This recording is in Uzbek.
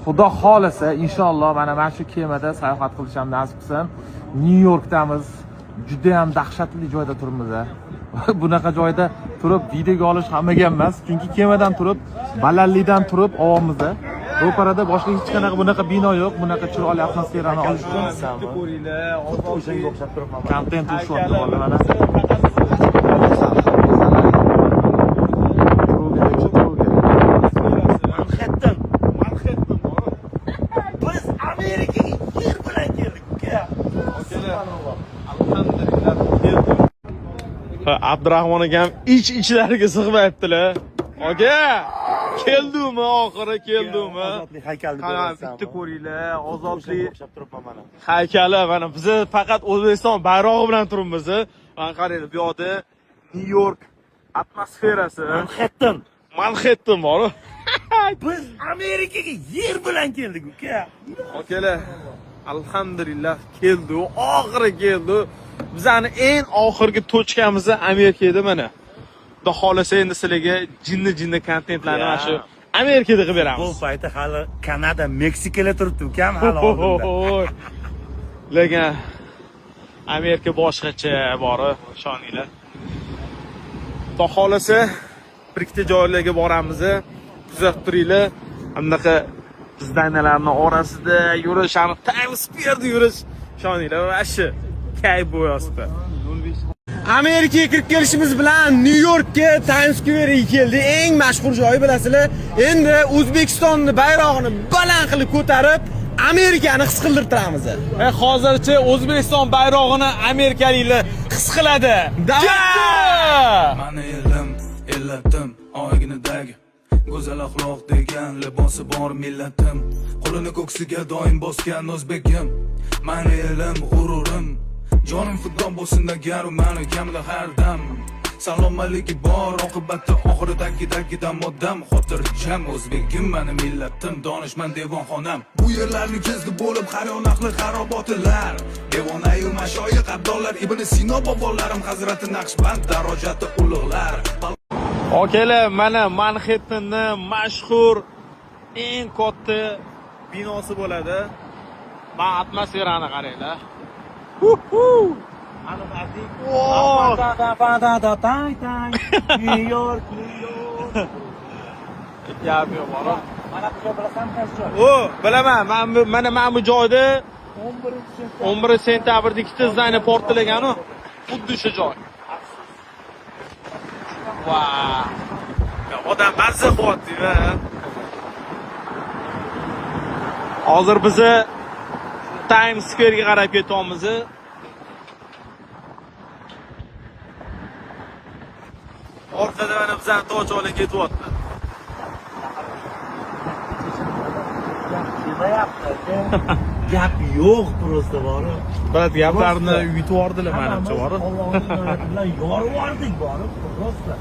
Xudo xolasa inshaalloh mana shu kemada sayohat qilish ham nasib qilsin. Nyu-Yorkdamiz. Juda ham dahshatli joyda turibmiz. Bunaqa joyda turib videoga olish hammaga emas, chunki kemadan turib, balandlikdan turib ovomizda. Ro'parada boshqa hech qanaqa bunaqa bino yo'q, bunaqa chiroyli atmosferani olish uchun ko'ringlar, o'shanga o'xshab turibman. kontent ushlayapti bolalar mana. Manhattan. Biz Amerikaga yer bilan keldik, uka. Alhamdulillah keldik. Abdurahmon akam ichlariga sig'mayaptilar. Aka, keldimi oxiri keldimi? Ozodlik haykalni ko'rasan. Bitta ko'ringlar, ozodlik o'xshab turibman mana. Haykali mana biz faqat O'zbekiston bayrog'i bilan turibmiz. Mana qaranglar, bu yerda Nyu-York atmosferasi. Manhattan bor. Biz Amerikaga yer bilan keldik, uka. Akalar, alhamdulillah keldi, oxiri keldi. Bizani eng oxirgi tochkamiz Amerika edi mana. Xudo xolasa endi sizlarga jinni kontentlarni mana shu Amerikada qilib beramiz. Bu paytda hali Kanada, Meksikaga turibdi ukam hali oldinda. Lekin Amerika boshqacha bori, ishoninglar. Xudo xolasa bir ikkita joylarga boramiz. Kuzatib turinglar. Bunaqa bizdagilarning orasida yurish, ani Times Square'da yurish, ishoninglar, vashi kayf bo'yasida. Amerikaga kirib kelishimiz bilan Nyu-Yorkka Times Square'ga keldi. Eng mashhur joyi bilasizlar. Endi O'zbekistonning bayrog'ini baland qilib ko'tarib, Amerikani his qildirtiramiz. Hozircha O'zbekiston bayrog'ini amerikaliklar his qiladi. Mani ellatim oyginidagi go'zal axloq degan libosi bor millatim. Qo'lini ko'ksiga doim bosgan o'zbegim. Mani elim, g'ururim. Jonim fidon bo'lsin agar men kamda har dam. Salomatligi bor oqibatda oxiridagi moddam xotirjam o'zbegim mani millatim donishmand devonxonam. Bu yerlarni kezdi bo'lib har yon ahli xarobotilar. Devonayu mashoyiq abdollar Ibn Sino bobolarim Hazrati Naqshband darajati ulug'lar. Okalar, mana Manhattanning mashhur eng katta binosi bo'ladi. Va atmosferani qaranglar. Aniqlik. Nyu-York. Yapıyor bora. Mana bu joy bilasan qaysi joy? O, bilaman. Mana bu joyda 11 sentabrda ikkita zdaniya portlagan-ku. Xuddi shu joy. Vau. Odam mazza qilyapti-da. Hozir biz Times Square'ga qarab ketyapmiz. Orqada mana bizning to'choqlar ketyapti. Gap yo'q prosta bori. Biz gaplarni yutib yubordilar menimcha bori. Allohning bilan yorib yubordik bori prosta.